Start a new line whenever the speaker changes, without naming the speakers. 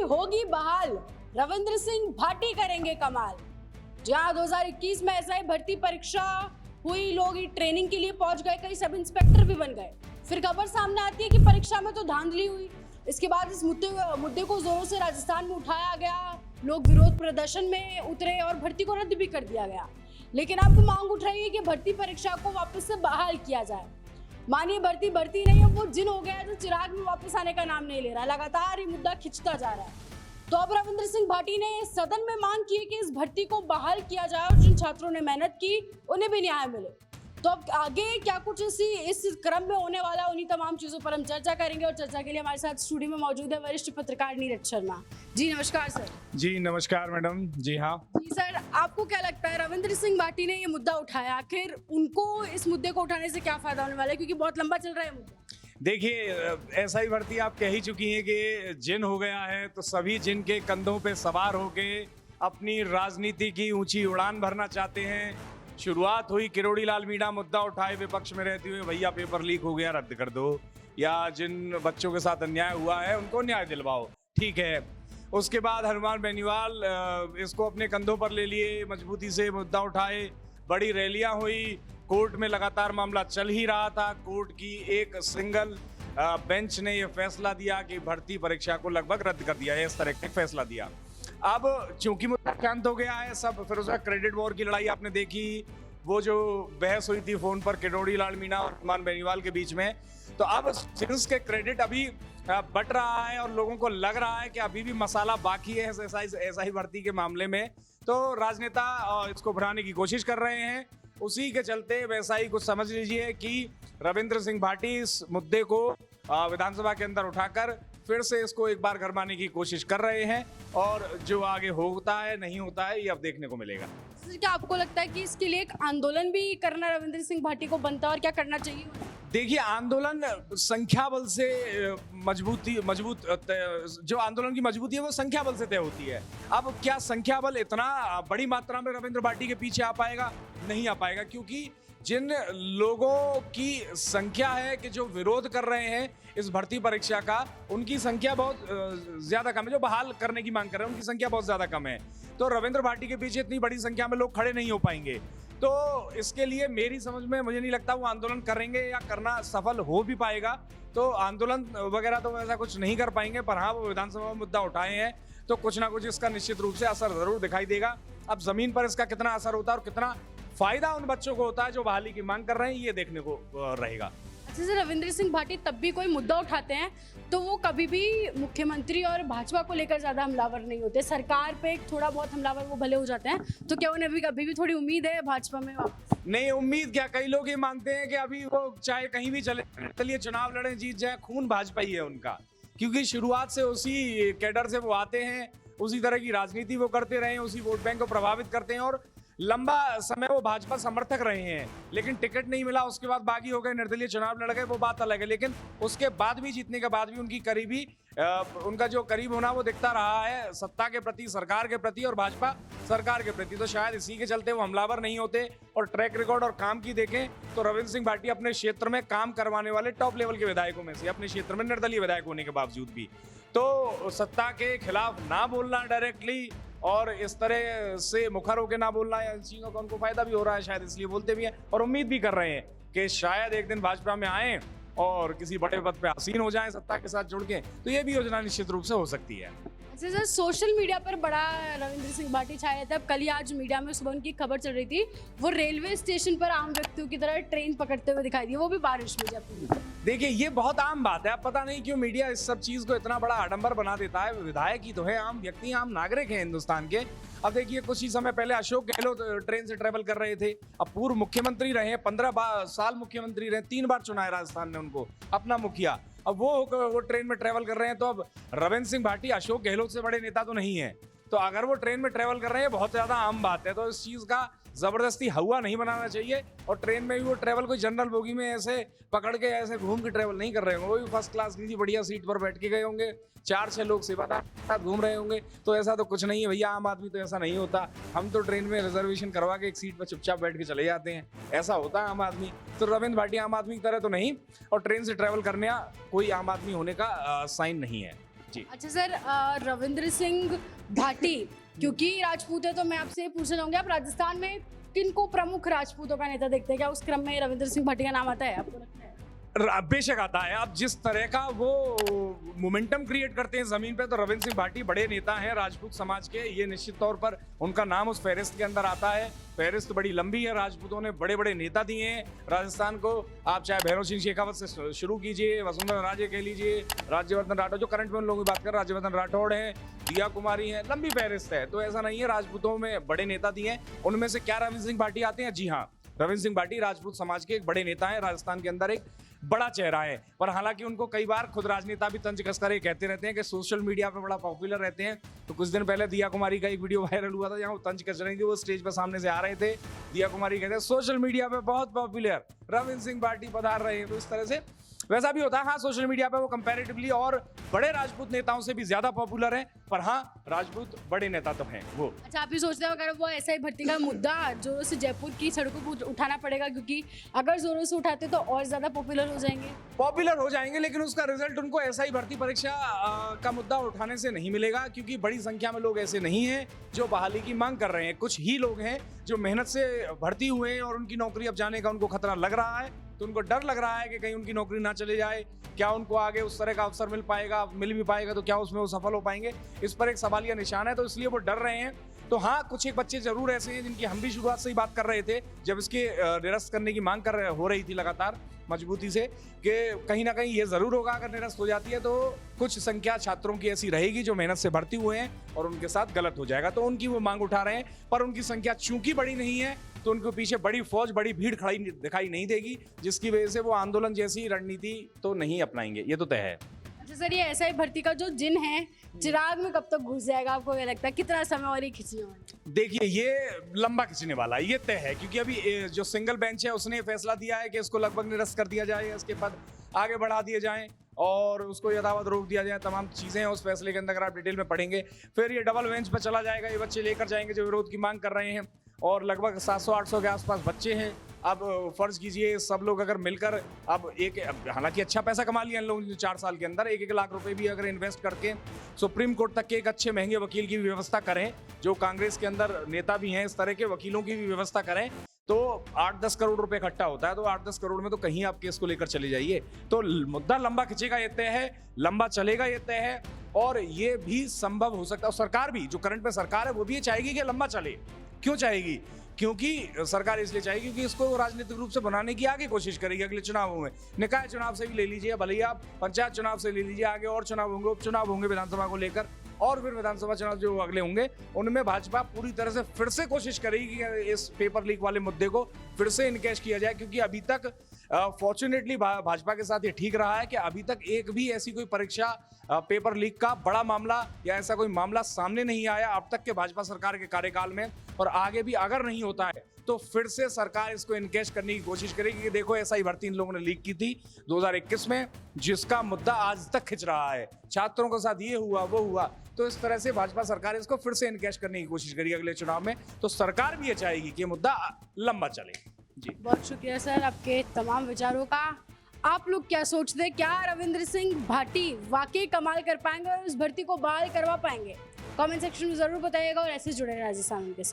होगी बहाल, रविंद्र सिंह भाटी करेंगे कमाल। जहां 2021 में एसआई भर्ती परीक्षा हुई, लोग ट्रेनिंग के लिए पहुंच गए, कई सब इंस्पेक्टर भी बन गए। फिर खबर सामने आती है कि परीक्षा में तो धांधली हुई। इसके बाद इस मुद्दे को जोरों से राजस्थान में उठाया गया, लोग विरोध प्रदर्शन में उतरे और भर्ती को रद्द भी कर दिया गया। लेकिन अब मांग उठ रही है कि भर्ती परीक्षा को वापस से बहाल किया जाए। मानिए भर्ती नहीं है, वो जिन हो गया है जो चिराग में वापस आने का नाम नहीं ले रहा। लगातार ये मुद्दा खिंचता जा रहा है। तो अब रविंद्र सिंह भाटी ने सदन में मांग की है कि इस भर्ती को बहाल किया जाए और जिन छात्रों ने मेहनत की उन्हें भी न्याय मिले। तो अब आगे क्या कुछ इस क्रम में होने वाला, उन्हीं तमाम चीजों पर हम चर्चा करेंगे। और चर्चा के लिए हमारे साथ स्टूडियो में मौजूद है वरिष्ठ पत्रकार नीरज शर्मा जी। नमस्कार सर।
जी नमस्कार मैडम। जी हाँ
जी सर, आपको क्या लगता है रविंद्र सिंह भाटी ने ये मुद्दा उठाया, आखिर उनको इस मुद्दे को उठाने से क्या फायदा होने वाला है, क्योंकि बहुत लंबा चल रहा है मुद्दा।
देखिए, ऐसा ही भर्ती आप कह ही चुकी हैं कि जिन हो गया है, तो सभी जिन के कंधों पे सवार होके अपनी राजनीति की ऊंची उड़ान भरना चाहते हैं। शुरुआत हुई किरोड़ी लाल मीणा मुद्दा उठाए विपक्ष में रहते हुए, भैया पेपर लीक हो गया रद्द कर दो, या जिन बच्चों के साथ अन्याय हुआ है उनको न्याय दिलवाओ, ठीक है। उसके बाद हनुमान बेनीवाल इसको अपने कंधों पर ले लिए, मजबूती से मुद्दा उठाए, बड़ी रैलियां हुई, कोर्ट में लगातार मामला चल ही रहा था। कोर्ट की एक सिंगल बेंच ने यह फैसला दिया कि भर्ती परीक्षा को लगभग रद्द कर दिया है, इस तरह का फैसला दिया। अब चूंकि मुद्दा शांत हो गया है सब, फिर उसका क्रेडिट वॉर की लड़ाई आपने देखी, वो जो बहस हुई थी फोन पर किरोड़ी लाल मीणा और हनुमान बेनीवाल के बीच में। तो अब सिंस के क्रेडिट अभी बट रहा है और लोगों को लग रहा है कि अभी भी मसाला बाकी है ऐसा ही भर्ती के मामले में। तो राजनेता इसको भराने की कोशिश कर रहे हैं। उसी के चलते वैसा ही कुछ समझ लीजिए कि रविंद्र सिंह भाटी इस मुद्दे को विधानसभा के अंदर उठाकर फिर से इसको एक बार गरमाने की कोशिश कर रहे हैं, और जो आगे होता है नहीं होता है ये अब देखने को मिलेगा।
क्या आपको लगता है कि इसके लिए एक आंदोलन भी करना रविंद्र सिंह भाटी को बनता है, और क्या करना चाहिए?
देखिए, आंदोलन संख्या बल से मजबूत जो आंदोलन की मजबूती है वो संख्या बल से तय होती है। अब क्या संख्या बल इतना बड़ी मात्रा में रविंद्र भाटी के पीछे आ पाएगा? नहीं आ पाएगा, क्योंकि जिन लोगों की संख्या है कि जो विरोध कर रहे हैं इस भर्ती परीक्षा का, उनकी संख्या बहुत ज्यादा कम है। जो बहाल करने की मांग कर रहे हैं उनकी संख्या बहुत ज्यादा कम है। तो रविंद्र भाटी के पीछे इतनी बड़ी संख्या में लोग खड़े नहीं हो पाएंगे। तो इसके लिए मेरी समझ में मुझे नहीं लगता वो आंदोलन करेंगे या करना सफल हो भी पाएगा। तो आंदोलन वगैरह तो ऐसा कुछ नहीं कर पाएंगे, पर हाँ वो विधानसभा में मुद्दा उठाए हैं तो कुछ ना कुछ इसका निश्चित रूप से असर जरूर दिखाई देगा। अब जमीन पर इसका कितना असर होता है और कितना फायदा उन बच्चों को होता है जो बहाली की मांग कर रहे हैं, ये देखने को रहेगा।
अच्छा सर, रविंद्र सिंह भाटी तब भी कोई मुद्दा उठाते हैं तो वो कभी भी मुख्यमंत्री और भाजपा को लेकर ज्यादा हमलावर नहीं होते। सरकार पे थोड़ा बहुत हमलावर वो भले हो जाते हैं। तो क्या उन्हें भी कभी भी थोड़ी उम्मीद है भाजपा में वापस?
नहीं, उम्मीद क्या, कई लोग ये मानते हैं कि अभी वो चाहे कहीं भी चलिए चुनाव लड़े जीत जाए, खून भाजपा ही है उनका, क्योंकि शुरुआत से उसी कैडर से वो आते हैं, उसी तरह की राजनीति वो करते रहे हैं, उसी वोट बैंक को प्रभावित करते हैं और लंबा समय वो भाजपा समर्थक रहे हैं। लेकिन टिकट नहीं मिला, उसके बाद बागी हो गए, निर्दलीय चुनाव लड़ गए, वो बात अलग है। लेकिन उसके बाद भी, जीतने के बाद भी उनकी करीबी, उनका जो करीब होना वो दिखता रहा है सत्ता के प्रति, सरकार के प्रति और भाजपा सरकार के प्रति। तो शायद इसी के चलते वो हमलावर नहीं होते। और ट्रैक रिकॉर्ड और काम की देखें तो रविंद्र सिंह भाटी अपने क्षेत्र में काम करवाने वाले टॉप लेवल के विधायकों में से, अपने क्षेत्र में निर्दलीय विधायक होने के बावजूद भी। तो सत्ता के खिलाफ ना बोलना डायरेक्टली और इस तरह से मुखर होकर ना बोलना, इन चीजों का उनको फायदा भी हो रहा है, शायद इसलिए बोलते भी हैं और उम्मीद भी कर रहे हैं कि शायद एक दिन भाजपा में आए और किसी बड़े पद पे आसीन हो जाएं सत्ता के साथ जुड़ के। तो ये भी योजना निश्चित रूप से हो सकती है।
अच्छा सर, सोशल मीडिया पर बड़ा रविंद्र सिंह भाटी छाए थे। अब कल ही आज मीडिया में सुबह उनकी खबर चल रही थी, वो रेलवे स्टेशन पर आम व्यक्तियों की तरह ट्रेन पकड़ते हुए दिखाई दिए, वो भी बारिश में। जब
देखिए, ये बहुत आम बात है। अब पता नहीं क्यों मीडिया इस सब चीज को इतना बड़ा आडंबर बना देता है। विधायक ही तो है, आम व्यक्ति, आम नागरिक हैं हिंदुस्तान के। अब देखिए, कुछ ही समय पहले अशोक गहलोत ट्रेन से ट्रेवल कर रहे थे। अब पूर्व मुख्यमंत्री रहे, 15 साल मुख्यमंत्री रहे, 3 बार चुना है राजस्थान ने उनको अपना मुखिया। अब वो ट्रेन में ट्रेवल कर रहे हैं। तो अब रविंद्र सिंह भाटी अशोक गहलोत से बड़े नेता तो नहीं है। तो अगर वो ट्रेन में ट्रेवल कर रहे हैं, बहुत ज्यादा आम बात है। तो इस चीज का जबरदस्ती हवा नहीं बनाना चाहिए। और ट्रेन में भी वो ट्रेवल कोई जनरल बोगी में ऐसे पकड़ के ऐसे घूम के ट्रेवल नहीं कर रहे होंगे। वो भी फर्स्ट क्लास किसी बढ़िया सीट पर बैठ के गए होंगे, 4-6 लोग सेवादार साथ घूम रहे होंगे। तो ऐसा तो कुछ नहीं है भैया, आम आदमी तो ऐसा नहीं होता। हम तो ट्रेन में रिजर्वेशन करवा के एक सीट पर चुपचाप बैठ के चले जाते हैं, ऐसा होता है आम आदमी। तो रविंद्र भाटी आम आदमी की तरह तो नहीं, और ट्रेन से ट्रेवल करने कोई आम आदमी होने का साइन नहीं है। जी।
अच्छा सर, रविंद्र सिंह भाटी क्योंकि राजपूत है तो मैं आपसे ये पूछना चाहूंगी, आप राजस्थान में किनको प्रमुख राजपूतों का नेता देखते हैं? क्या उस क्रम में रविंद्र सिंह भाटी का नाम आता है, आपको लगता है?
बेशक आता है। अब जिस तरह का वो मोमेंटम क्रिएट करते हैं जमीन पे, तो रविंद्र सिंह भाटी बड़े नेता हैं राजपूत समाज के, ये निश्चित तौर पर उनका नाम उस फहरिस्त के अंदर आता है। फहरिस्त बड़ी लंबी है, राजपूतों ने बड़े बड़े नेता दिए हैं राजस्थान को। आप चाहे भैरव सिंह शेखावत से शुरू कीजिए, वसुंधरा राजे कह लीजिए, राज्यवर्धन राठौड़, जो करंट में उन लोगों की बात कर, राज्यवर्धन राठौड़ हैं, दिया कुमारी है, लंबी फहरिस्त है। तो ऐसा नहीं है, राजपूतों में बड़े नेता दिए हैं। उनमें से क्या रविंद्र सिंह भाटी आते हैं? जी हाँ, रविंद्र सिंह भाटी राजपूत समाज के एक बड़े नेता हैं, राजस्थान के अंदर एक बड़ा चेहरा है। पर हालांकि उनको कई बार खुद राजनेता भी तंज कसकर ये कहते रहते हैं कि सोशल मीडिया पे बड़ा पॉपुलर रहते हैं। तो कुछ दिन पहले दिया कुमारी का एक वीडियो वायरल हुआ था जहां वो तंज कस रही थी, वो स्टेज पर सामने से आ रहे थे, दिया कुमारी कहते हैं सोशल मीडिया पे बहुत पॉपुलर रविंद्र सिंह भाटी पधार रहे हैं। तो इस तरह से वैसा भी होता है। हाँ, सोशल मीडिया पे वो कंपैरेटिवली और बड़े राजपूत नेताओं से भी ज्यादा पॉपुलर है, पर हाँ, राजपूत बड़े नेता तो हैं वो।
अच्छा, आप ये सोचते हो अगर वो ऐसा ही भर्ती का मुद्दा जोरों से जयपुर की सड़कों को उठाना पड़ेगा, क्योंकि अगर जोरों से उठाते तो और ज्यादा पॉपुलर हो जाएंगे?
पॉपुलर हो जाएंगे, लेकिन उसका रिजल्ट उनको ऐसा ही भर्ती परीक्षा का मुद्दा उठाने से नहीं मिलेगा, क्योंकि बड़ी संख्या में लोग ऐसे नहीं हैं जो बहाली की मांग कर रहे हैं। कुछ ही लोग हैं जो मेहनत से भर्ती हुए हैं और उनकी नौकरी अब जाने का उनको खतरा लग रहा है। तो उनको डर लग रहा है कि कहीं उनकी नौकरी ना चले जाए, क्या उनको आगे उस तरह का अवसर मिल पाएगा, मिल भी पाएगा तो क्या उसमें वो सफल हो पाएंगे, इस पर एक सवालिया निशान है। तो इसलिए वो डर रहे हैं। तो हाँ, कुछ एक बच्चे जरूर ऐसे हैं जिनकी हम भी शुरुआत से ही बात कर रहे थे, जब इसके निरस्त करने की मांग हो रही थी लगातार मजबूती से, कि कहीं ना कहीं ये जरूर होगा अगर निरस्त हो जाती है तो कुछ संख्या छात्रों की ऐसी रहेगी जो मेहनत से भर्ती हुए हैं और उनके साथ गलत हो जाएगा। तो उनकी वो मांग उठा रहे हैं, पर उनकी संख्या चूंकि बड़ी नहीं है तो उनके पीछे बड़ी फौज, बड़ी भीड़ खड़ी दिखाई नहीं देगी, जिसकी वजह से वो आंदोलन जैसी रणनीति तो नहीं अपनाएंगे, ये तो तय है।
अच्छा सर, ये ऐसा ही भर्ती का जो जिन है चिराग में कब तक घुस जाएगा, आपको क्या लगता है? कितना समय और ये खींचने वाला?
देखिए, ये लंबा खींचने वाला है, ये तय है, क्योंकि अभी जो सिंगल बेंच है उसने फैसला दिया है कि इसको लगभग निरस्त कर दिया जाए, इसके पद आगे बढ़ा दिए जाएं और उसको यथावत रोक दिया जाए। तमाम चीजें हैं उस फैसले के अंदर, अगर आप डिटेल में पढ़ेंगे। फिर ये डबल बेंच पर चला जाएगा, ये बच्चे लेकर जाएंगे जो विरोध की मांग कर रहे हैं, और लगभग 700-800 के आसपास बच्चे हैं। अब फर्ज कीजिए सब लोग अगर मिलकर अब हालांकि अच्छा पैसा कमा लिया इन लोगों ने 4 साल के अंदर, 1-1 लाख रुपए भी अगर इन्वेस्ट करके सुप्रीम कोर्ट तक के एक अच्छे महंगे वकील की भी व्यवस्था करें, जो कांग्रेस के अंदर नेता भी हैं इस तरह के वकीलों की भी व्यवस्था करें, तो 8-10 करोड़ रुपए इकट्ठा होता है। तो 8-10 करोड़ में तो कहीं आप केस को लेकर चले जाइए। तो मुद्दा लंबा खिंचेगा ये तय है, लंबा चलेगा ये तय है, और ये भी संभव हो सकता है। और सरकार भी, जो करंट में सरकार है, वो भी ये चाहेगी कि लंबा चले। क्यों चाहेगी? क्योंकि सरकार इसलिए चाहेगी क्योंकि इसको राजनीतिक रूप से बनाने की आगे कोशिश करेगी अगले चुनावों में। निकाय चुनाव से भी ले लीजिए, भले ही आप पंचायत चुनाव से ले लीजिए, आगे और चुनाव होंगे, उपचुनाव होंगे विधानसभा को लेकर, और फिर विधानसभा चुनाव जो अगले होंगे उनमें भाजपा पूरी तरह से फिर से कोशिश करेगी कि इस पेपर लीक वाले मुद्दे को फिर से इनकैश किया जाए। क्योंकि अभी तक फॉर्चुनेटली भाजपा के साथ ये ठीक रहा है कि अभी तक एक भी ऐसी कोई परीक्षा पेपर लीक का बड़ा मामला या ऐसा कोई मामला सामने नहीं आया अब तक के भाजपा सरकार के कार्यकाल में। और आगे भी अगर नहीं होता है तो फिर से सरकार इसको इनकैश करने की कोशिश करेगी कि देखो ऐसा ही भर्ती इन लोगों ने लीक की थी 2021 में, जिसका मुद्दा आज तक खिंच रहा है, छात्रों के साथ ये हुआ वो हुआ। तो इस तरह से भाजपा सरकार इसको फिर से इनकैश करने की कोशिश करेगी अगले चुनाव में। तो सरकार भी ये चाहेगी कि मुद्दा लंबा चले। जी,
बहुत शुक्रिया सर आपके तमाम विचारों का। आप लोग क्या सोचते हैं, क्या रविंद्र सिंह भाटी वाकई कमाल कर पाएंगे और इस भर्ती को बहाल करवा पाएंगे? कमेंट सेक्शन में जरूर बताइएगा और ऐसे जुड़े रहिए राजस्थान के साथ।